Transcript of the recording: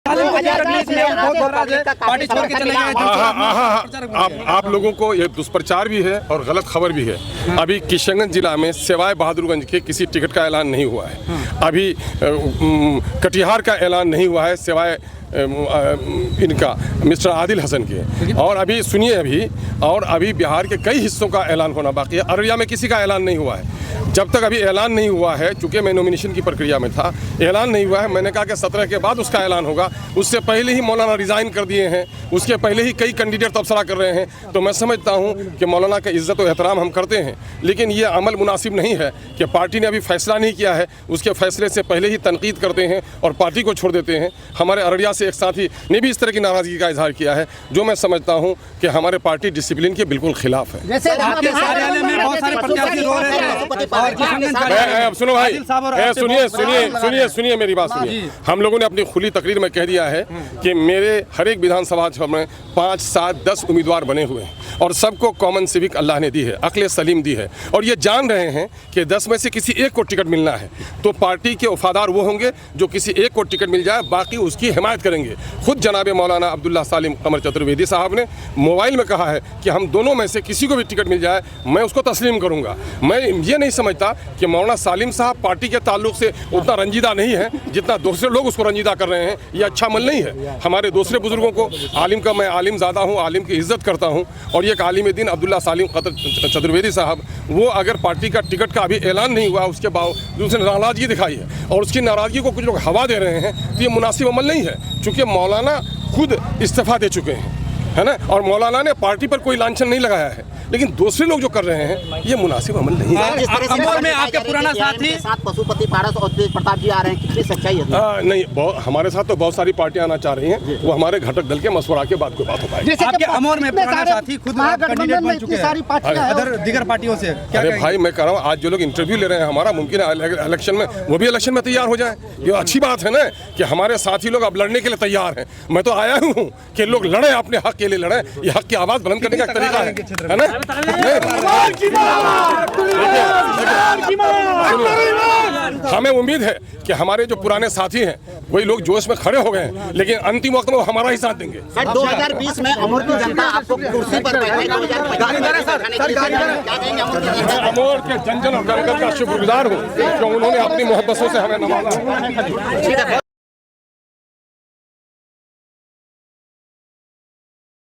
Party छोड़ के चले गए। आप लोगों को ये दुष्प्रचार भी है और गलत खबर भी है। अभी किशनगंज जिला में सिवाय बहादुरगंज के किसी टिकट का ऐलान नहीं हुआ है। अभी कटिहार का ऐलान नहीं हुआ है सिवाय इनका मिस्टर आदिल हसन के। और अभी सुनिए अभी बिहार के कई हिस्सों का ऐलान होना बाकी है। अररिया में किसी का ऐलान नहीं हुआ है। जब तक अभी ऐलान नहीं हुआ है, चूंकि मैं नॉमिनेशन की प्रक्रिया में था, ऐलान नहीं हुआ है। मैंने कहा कि 17 के बाद उसका ऐलान होगा। उससे पहले ही मौलाना रिज़ाइन कर दिए हैं, उसके पहले ही कई कैंडिडेट तबसरा कर रहे हैं। तो मैं समझता हूं कि मौलाना का इज़्ज़त और एहतराम हम करते हैं, लेकिन ये अमल मुनासिब नहीं है कि पार्टी ने अभी फैसला नहीं किया है, उसके फैसले से पहले ही तनकीद करते हैं और पार्टी को छोड़ देते हैं। हमारे अररिया से एक साथी ने भी इस तरह की नाराज़गी का इजहार किया है, जो मैं समझता हूँ कि हमारे पार्टी डिसिप्लिन के बिल्कुल खिलाफ है। सुनो भाई, सुनिए मेरी बात सुनिए। हम लोगों ने अपनी खुली तकरीर में कह दिया है कि मेरे हर एक विधानसभा में 5, 7, 10 उम्मीदवार बने हुए हैं और सबको कॉमन सिविक अल्लाह ने दी है, अक्ल सलीम दी है। और ये जान रहे हैं कि 10 में से किसी एक को टिकट मिलना है, तो पार्टी के वफादार वो होंगे जो किसी एक को टिकट मिल जाए, बाकी उसकी हिमायत करेंगे। खुद जनाब मौलाना अब्दुल्ला सालिम कमर चतुर्वेदी साहब ने मोबाइल में कहा है कि हम दोनों में से किसी को भी टिकट मिल जाए मैं उसको तस्लीम करूँगा। मैं ये नहीं समझता कि मौलाना सालिम साहब पार्टी के ताल्लुक से उतना रंजीदा नहीं है जितना दूसरे लोग उसको रंजीदा कर रहे हैं। ये अच्छा अमल नहीं है। हमारे दूसरे बुजुर्गों को, आलिम का मैं आलिम ज़्यादा हूँ, आलिम की इज़्ज़त करता हूँ, और ये आलिम दीन अब्दुल्ला सालिम चतुर्वेदी साहब, वो अगर पार्टी का टिकट का अभी ऐलान नहीं हुआ, उसके बावजूद उसने नाराज़गी दिखाई है और उसकी नाराज़गी को कुछ लोग हवा दे रहे हैं, तो ये मुनासिब अमल नहीं है। चूँकि मौलाना खुद इस्तीफ़ा दे चुके हैं, है ना, और मौलाना ने पार्टी पर कोई लांछन नहीं लगाया है, लेकिन दूसरे लोग जो कर रहे हैं ये मुनासिब अमल नहीं है। अमर में आपके पुराना साथी पशुपति पारस और तेज प्रताप जी आ रहे हैं, कितनी सच्चाई है? नहीं, हमारे साथ तो बहुत सारी पार्टियां आना चाह रही हैं, वो हमारे घटक दल के मशवरा के बाद कोई बात हो पाएगी। आपके अमर में पुराना साथी खुद कैंडिडेट बन चुके हैं दीगर पार्टियों से। अरे भाई, मैं कह रहा हूँ आज जो लोग इंटरव्यू ले रहे हैं हमारा, मुमकिन है इलेक्शन में वो भी इलेक्शन में तैयार हो जाए। ये अच्छी बात है ना कि हमारे साथी लोग अब लड़ने के लिए तैयार हैं। मैं तो आया हूँ कि लोग लड़े, अपने हक के लिए लड़े। ये हक की आवाज बुलंद करने का एक तरीका है ना। हमें उम्मीद है कि हमारे जो पुराने साथी हैं वही लोग जोश में खड़े हो गए हैं, लेकिन अंतिम वक्त में वो हमारा ही साथ देंगे। 2020 में अमर की जनता आपको कुर्सी पर बैठाई, अमर के जन जन और का शुक्रगुजार हूँ कि उन्होंने अपनी मोहब्बतों से हमें नवाजा।